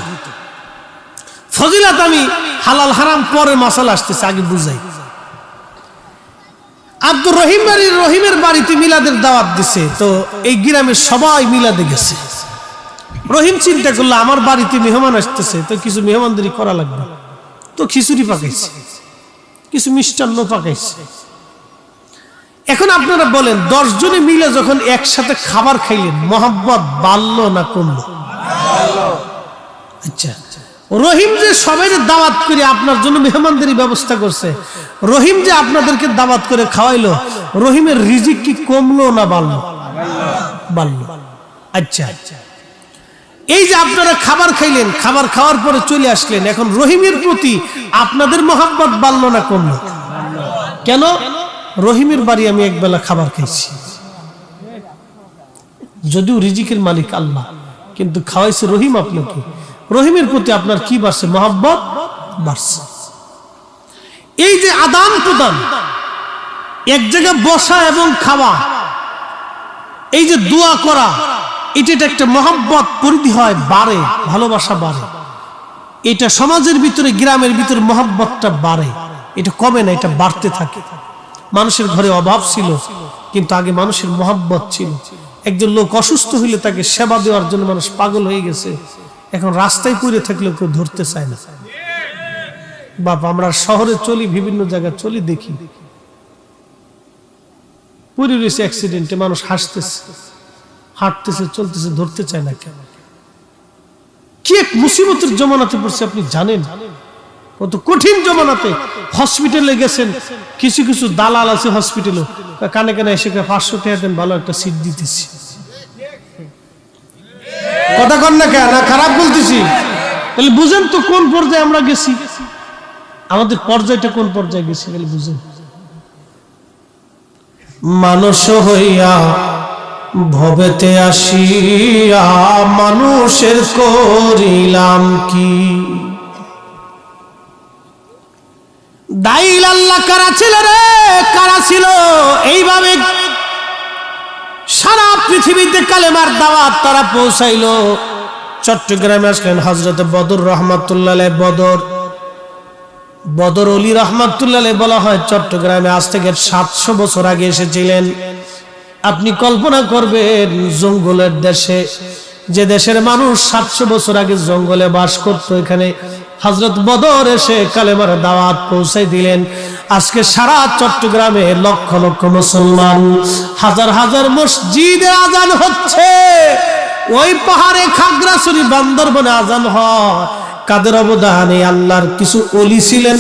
ফজিলাত আমি হালাল হারাম পরে মাসালা আসতেছে, আগে বুঝাই। আব্দুর রহিমের বাড়িতে মিলাদের দাওয়াত দিছে, তো এই গ্রামের সবাই মিলাদে গেছে। রহিম চিন্তা করলো আমার বাড়িতে মেহমান আসতেছে, তো কিছু মেহমানদারি করা লাগবে, তো খিচুড়ি পাকাইছে, কিছু মিষ্টান্ন পাকাইছে। এখন আপনারা বলেন 10 জনে মিলে যখন একসাথে খাবার খাইলেন, মহব্বত বাড়লো না কমলো? আচ্ছা, রহিম যে সবাই দাওয়াত করে আপনার জন্য মেহমানদারি ব্যবস্থা করছে, রহিম যে আপনাদেরকে দাওয়াত করে খাওয়াইলো, রহিমের রিজিক কি কমলো না বাড়লো? বাড়লো। আচ্ছা, এই যে আপনারা খাবার খাইলেন, খাবার খাওয়ার পরে চলে আসলেন, এখন রহিমের প্রতি আপনাদের মহব্বত বাড়লো না কমলো? কেন? রহিমের বাড়ি আমি একবেলা খাবার খাইছি, যদিও রিজিকের মালিক আল্লাহ, কিন্তু খাওয়াইছে রহিম আপনাকে, রহিমের প্রতি আপনার কি বাড়ছে? মহব্বত বাড়ছে। এই যে আদান প্রদান, এক জায়গায় বসা এবং খাওয়া, এই যে দোয়া করা, এটা একটা মহব্বত পরিধি হয়, বাড়ে, ভালোবাসা বাড়ে। এটা সমাজের ভিতরে, গ্রামের ভিতরে মহব্বতটা বাড়ে, এটা কমে না, এটা বাড়তে থাকে। মানুষের ঘরে অভাব ছিল, কিন্তু আগে মানুষের মহব্বত ছিল। একজন লোক অসুস্থ হইলে তাকে সেবা দেওয়ার জন্য মানুষ পাগল হয়ে গেছে, এখন রাস্তায় পড়ে থাকলে কেউ ধরতে চায় না। বাপ, আমরা শহরে চলি, বিভিন্ন জায়গায় চলি, দেখি পড়ে রয়েছে অ্যাক্সিডেন্টে, মানুষ হাসতেছে, হাঁটতেছে, চলতেছে, ধরতে চায় না। কেন? কি এক মুসিবতের জমানাতে পড়ছে আপনি জানেন? কত কঠিন জমানাতে। হসপিটালে গেছেন, কিছু কিছু দালাল আছে হসপিটালে, কানে কানে এসে 500 টাকা দেন, ভালো একটা সিট দিতেছি। কথা কন না কেন? না খারাপ বলতেছি? তাহলে বুঝেন তো কোন পর্যায়ে আমরা গেছি, আমাদের পর্যায়টা কোন পর্যায়ে গেছি, তাহলে বুঝেন। মানুষ হইয়া ভবেতে আসিয়া মানুষের করিলাম কি? দাইল আল্লাহ কারা ছিল রে, কারা ছিল? এইভাবে সারা পৃথিবীতে কালেমার দাওয়াত তারা পৌঁছাইলো। চট্টগ্রামে আসলেন হযরত বদর রহমাতুল্লাহ আলাইহি। বদর ওলি রহমাতুল্লাহ আলাইহি বলা হয় চট্টগ্রামে আজ থেকে 700 বছর আগে এসেছিলেন। আপনি কল্পনা করবেন, জঙ্গলের দেশে, যে দেশের মানুষ 700 বছর আগে জঙ্গলে বাস করত, এখানে হযরত বদর এসে কালেমার দাওয়াত পৌঁছাই দিলেন। আজকে সারা চট্টগ্রামে লক্ষ লক্ষ মুসলমান, হাজার হাজার মসজিদে আজান হচ্ছে। ওই পাহাড়ে খাগড়াছড়ি, বান্দরবনে আজান হয়। কাদের অবদানে? আল্লাহর কিছু ওলি ছিলেন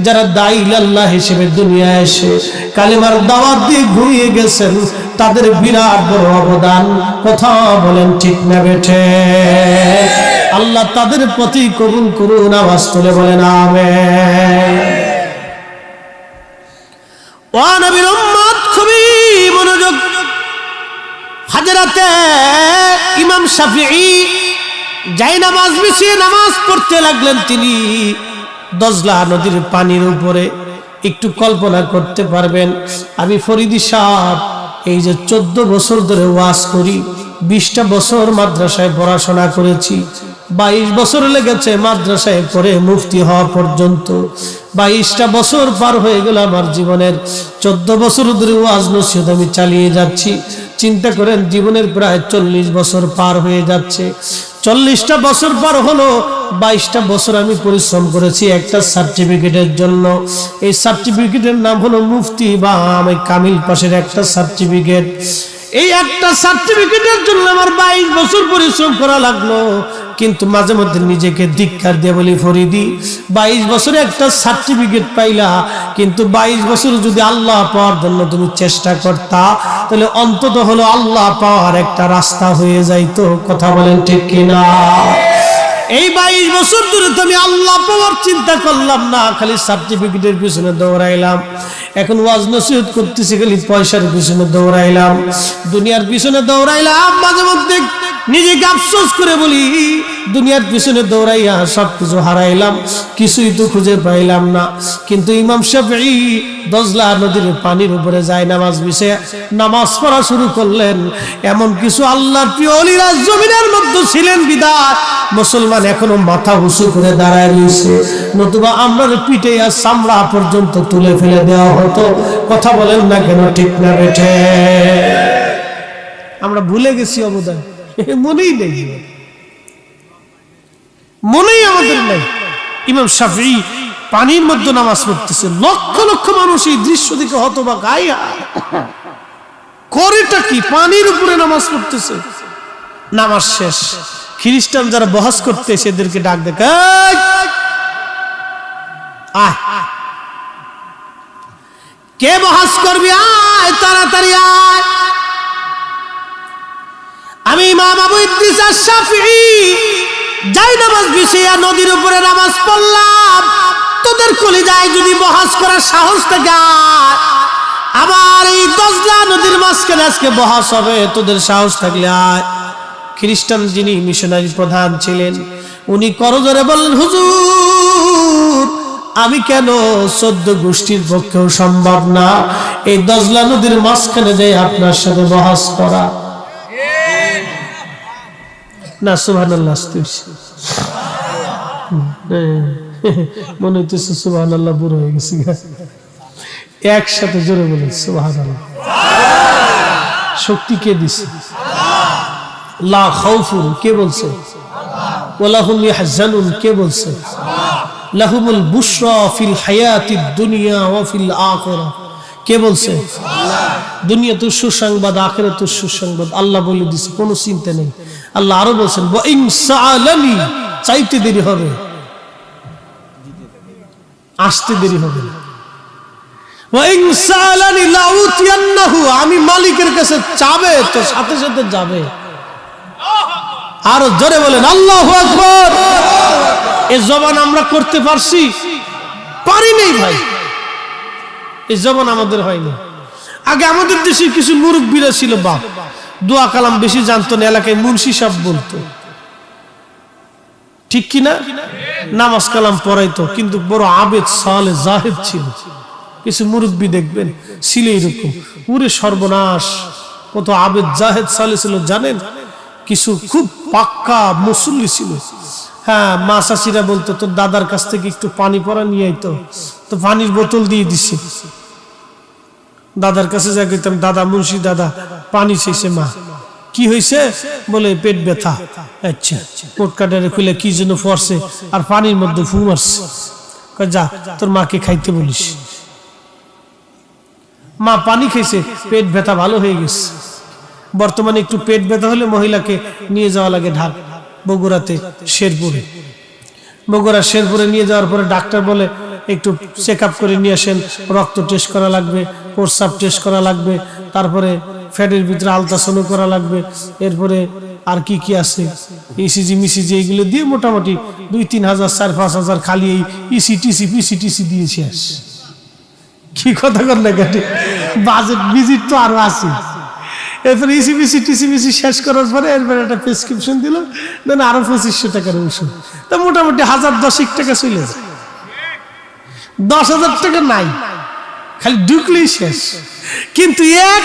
যারা দাঈল আল্লাহ হিসেবে দুনিয়ায় এসে কালেমার দাওয়াত দিয়ে ঘুরিয়ে গেছেন, তাদের বিরাট বড় অবদান। কথা বলেন ঠিক না বেঠে? আল্লাহ তাদের প্রতি কবুল করুন, আওয়াজ তুলে বলেন আমিন। ও নবীর উম্মত, খুবই মনোযোগ। হযরতে ইমাম শাফিঈ যাই নামাজ বিছিয়ে নামাজ পড়তে লাগলেন। তিনি দজলা নদীর পানির উপরে। একটু কল্পনা করতে পারবেন, আমি ফরিদি সাহেব এই যে 14 বছর ধরে ওয়াজ করি, 20টা বছর মাদ্রাসায় পড়াশোনা করেছি, 22 বছর লেগেছে মাদ্রাসায় পড়ে মুফতি হওয়া পর্যন্ত। 22টা বছর পার হয়ে গেল আমার জীবনের। 14 বছর ধরে ওয়াজ নসিহত আমি চালিয়ে যাচ্ছি। চিন্তা করেন, জীবনের প্রায় 40 বছর পার হয়ে যাচ্ছে। 40টা বছর পার হলো, 22টা বছর আমি পরিশ্রম করেছি একটা সার্টিফিকেটের জন্য। এই সার্টিফিকেটের নাম হলো মুফতি বা আমি কামিল পাশের একটা সার্টিফিকেট। এই একটা সার্টিফিকেটের জন্য আমার 22 বছর পরিশ্রম করা লাগলো। কিন্তু মাঝে মধ্যে নিজেকে ধিক্কার দিয়ে বলি, ফরিদি 22 বছরে একটা সার্টিফিকেট পাইলা, কিন্তু 22 বছর যদি আল্লাহ পাওয়ার জন্য তুমি চেষ্টা করতা, তাহলে অন্তত হলো আল্লাহ পাওয়ার একটা রাস্তা হয়ে যাইতো। কথা বলেন ঠিক কিনা? এই 22 বছর ধরে তুমি আল্লাহ পাওয়ার চিন্তা করলাম না, খালি সার্টিফিকেটের পিছনে দৌড়াইলাম। এখন ওয়াজ নসিহত করতেছি, খালি পয়সার পিছনে দৌড়াইলাম, দুনিয়ার পিছনে দৌড়াইলাম। মাঝে মধ্যে নিজেকে আফসোস করে বলি, দুনিয়ার পিছনে দৌড়াইয়া সবকিছু হারাইলাম, কিছুই তো খুঁজে পাইলাম না। কিন্তু ইমাম শাফিঈ দজলা নদীর পানির উপরে যায় নামাজ বিছিয়ে নামাজ পড়া শুরু করলেন। এমন কিছু আল্লাহর প্রিয় ওলিরা জমিনের মধ্যে ছিলেন বিদায় মুসলমান এখনো মাথা উঁচু করে দাঁড়ায় রয়েছে, নতুবা আমরা পিঠে আর চামড়া পর্যন্ত তুলে ফেলে দেওয়া হতো। কথা বলেন না কেন? ঠিক না বেঠে? আমরা ভুলে গেছি অবদান, মনেই নেই। মনেই আমাদের নাই। ইমাম শাফিঈ পানির মধ্যে নামাজ পড়তেছে, লক্ষ লক্ষ মানুষ এই দৃশ্য দেখে হতবাক, আয়া করেটা কি, পানির উপরে নামাজ পড়তেছে। নামাজ শেষ, খ্রিস্টান যারা বহাস করতে সেদেরকে ডাক দেখ, কে বহাস করবি, আয় তাড়াতাড়ি আয়। আমি ইমাম আবু ইদ্রিস আশ-শাফিঈ যাই নামাজ বিছিয়া নদীর উপরে নামাজ পড়লাম, তোদের কলিজায় যদি বহাস করার সাহস থাকে, আবার এই দজলা নদীর মাঝখানে আজকে বহাস হবে, তোদের সাহস থাকলে আয়। খ্রিস্টান যিনি মিশনারি প্রধান ছিলেন, উনি করজোরে বললেন, হুজুর আমি কেন, 14 গোষ্ঠীর পক্ষেও সম্ভব না এই দজলা নদীর মাঝখানে যাই আপনার সাথে বহাস করা। না সুবহানাল্লাহ, মনে হইতেছে সুবহানাল্লাহ বুড়ো হয়ে গেছি। একসাথে জোরে বলে সুবহানাল্লাহ। শক্তি কে দিছে? লা খাউফুন কে বলছে? ওয়ালা হুম ইয়াহজানুন কে বলছে? লাহুমুল বুশরা ফিল হায়াতিদ দুনিয়া ওয়া ফিল আখিরাহ কে বলছে? দুনিয়াতে সুসংবাদ, আখিরাতে সুসংবাদ, আল্লাহ বলে দিছে, কোনো চিন্তা নেই। আল্লাহ আরো বলছেন, ওয়া ইন সাআলানি, চাইতে দেরি হবে, আসতে দেরি হবে না। ওয়া ইন সাআলানি লাউতিয়ান্নাহু, আমি মালিকের কাছে চাবে তো সাথে সাথে যাবে। আর জোরে বলেন আল্লাহু আকবার। এই জবান আমরা করতে পারছি? পারি নাই ভাই, এই জবান আমাদের হয়নি। আগে আমাদের দেশে কিছু মুরব্বীরা ছিল, বাপ দোয়া কালাম বেশি জানতো না, এলাকায় মুন্সি সাহেব বলতো, ঠিক কিনা? নামাজ কালাম পড়াইতো, কিন্তু বড় আবেদ সালে জাহেদ ছিল। কিছু মুরব্বী দেখবেন ছিল এরকম, পুরে সর্বনাশ। কত আবেদ জাহেদ সালে ছিল জানেন? কিছু খুব পাক্কা মুসল্লি ছিল। হ্যাঁ, মা চাচিরা বলতো, তোর দাদার কাছ থেকে একটু পানি পড়া নিয়ে আইতো, তো পানির বোতল দিয়ে দিছে। দাদার কাছে যা কইতাম, দাদা মুন্সি দাদা পানি চাইছে। মা কি হয়েছে? বলে পেট ব্যথা। আচ্ছা, কোট কাটারে খুলে কি যেন পড়ছে আর পানির মধ্যে ফু মারছে। যা তোর মাকে খাইতে বলিস। মা পানি খাইছে, পেট ব্যথা ভালো হয়ে গেছে। বর্তমানে একটু পেট ব্যথা হলে মহিলাকে নিয়ে যাওয়া লাগে ঢাক, বগুড়াতে শেরপুরে। বগুড়া শেরপুরে নিয়ে যাওয়ার পরে ডাক্তার বলে একটু চেক আপ করে নিয়ে আসেন, রক্ত টেস্ট করা লাগবে, প্রস্রাব টেস্ট করা লাগবে, তারপরে ফ্যাটের ভিতরে আলট্রাসাউন্ড করা লাগবে, এরপরে আর কি কি আছে ইসিজি মিসিজি এইগুলো দিয়ে মোটামুটি 2-3 হাজার 4-5 হাজার খালি এই ইসিটিসি পিসিটিসি দিয়েছে। কি কথা কর না কাটে, বাজেট ভিজিট তো আরো আছে। এরপরে ইসিবিসি টিসিবিসি শেষ করার পরে এরপরে একটা প্রেসক্রিপশন দিল, দেন আরো 2500 টাকার ওষুধ। তা মোটামুটি 1010 টাকা চলে যায়। 10,000 টাকা নাই, খালি ঢুকলেই শেষ। কিন্তু এক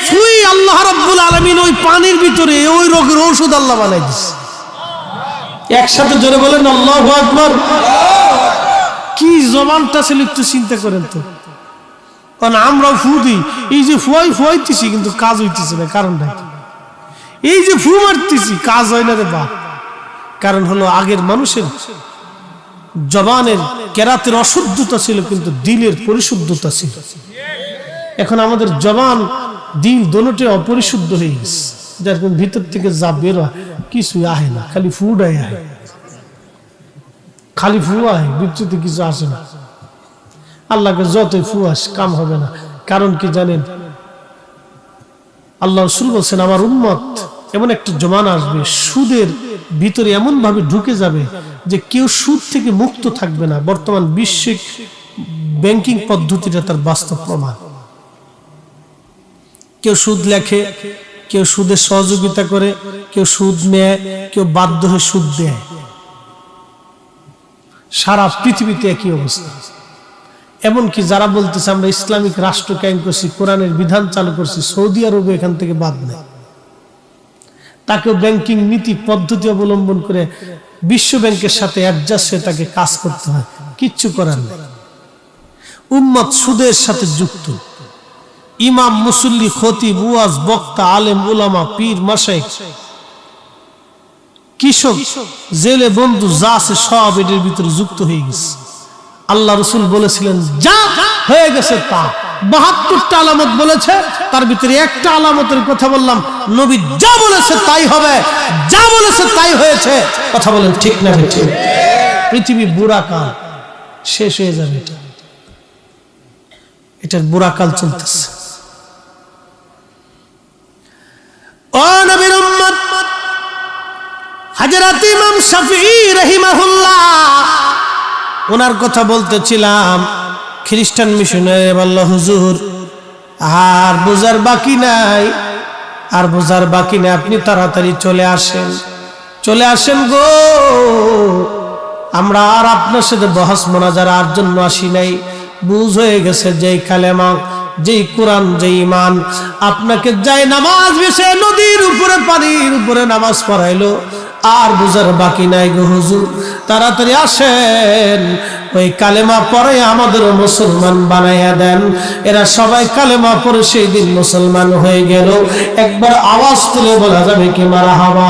ফুই আল্লাহ রাব্বুল আলামিন ওই পানির ভিতরে ওই রোগের ঔষধ আল্লাহ বানাই দিছে। একসাথে জোরে বলেন আল্লাহু আকবার। কি জবানটা ছিল একটু চিন্তা করেন তো। কারণ আমরা ফু দিই, এই যে ফুয়াইতেছি কিন্তু কাজ হইতেছে না, কারণটা কি? এই যে ফু মারতেছি কাজ হয় না রে বাপ। কারণ হলো আগের মানুষের জবানের কেরাতের অশুদ্ধতা ছিল, কিন্তু দিলের পরিশুদ্ধতা ছিল। এখন আমাদের জবান দিল দোনোটাই অপরিশুদ্ধ হয়ে গেছে, যার ভিতর থেকে যা বের হয় কিছু আহে না, খালি ফুটাই আহে, খালি ফু আহে, ভিতরে কিছু আসে না। আল্লাহকে যতই ফুয়াস কাম হবে না। কারণ কি জানেন? আল্লাহ রাসূল বলছেন, আমার উম্মত এমন একটা জমানা আসবে, সুদের ভিতরে এমন ভাবে ঢুকে যাবে যে কেউ সুদ থেকে মুক্ত থাকবে না। বর্তমান বিশ্বিক ব্যাংকিং পদ্ধতিটা তার বাস্তব প্রমাণ। কেউ সুদ লেখে, কেউ সুদের সহযোগিতা করে, কেউ সুদ নেয়, কেউ বাধ্য হয়ে সুদ দেয়। সারা পৃথিবীতে একই অবস্থা। এমনকি যারা বলতেছে আমরা ইসলামিক রাষ্ট্র কায়েম করছি, কোরআনের বিধান চালু করছি, সৌদি আরবে এখান থেকে বাদ নেই, তাকেও ব্যাংকিং নীতি পদ্ধতি অবলম্বন করে বিশ্ব ব্যাংকের সাথে অ্যাডজাস্ট হয়ে তাকে কাজ করতে হয়। কিচ্ছু করার নেই। উম্মত সুদের সাথে যুক্ত। ইমাম, মুসল্লি, খতিব, ওয়াজ, বক্তা, আলেম, উলামা, পীর, মাশাইখ কৃষক, জেলে বন্ধু যা আছে সব এটার ভিতরে যুক্ত হয়ে গেছে। আল্লাহ রসুল বলেছিলেন যা হয়ে গেছে তা। 72টা আলামত বলেছে, তার ভিতরে একটা আলামতের কথা বললাম, নবী যা বলেছে তাই হবে, যা বলেছে তাই হয়েছে। কথা বলেন ঠিক না ঠিক? পৃথিবী বুড়া কাল শেষ হয়ে যাবে, এটার বুড়া কাল চলতেছে। ও নবীর উম্মত, হযরত ইমাম শাফিঈ রাহিমাহুল্লাহ ওনার কথা বলতেছিলাম। খ্রিস্টান মিশনারি বলল হুজুর আর বোঝার বাকি নাই, আর বোঝার বাকি নাই, আপনি তাড়াতাড়ি চলে আসেন, চলে আসেন গো। আমরা আর আপনার সাথে বহস মোনাজার আর জন্য আসি নাই। বুঝ হয়ে গেছে যেই কালেমা, যেই কোরআন, যেই ঈমান আপনাকে যাই নামাজ বেশে নদীর উপরে পানির উপরে নামাজ পড়াইলো, আর বুঝার বাকি নাই গো হুজুর। তাড়াতাড়ি আসেন, ওই কালেমা পড়ে আমাদের মুসলমান বানাইয়া দেন। এরা সবাই কালেমা পড়ে সেই দিন মুসলমান হয়ে গেল। একবার আওয়াজ তুলে বলা যাবে কি মারহাবা।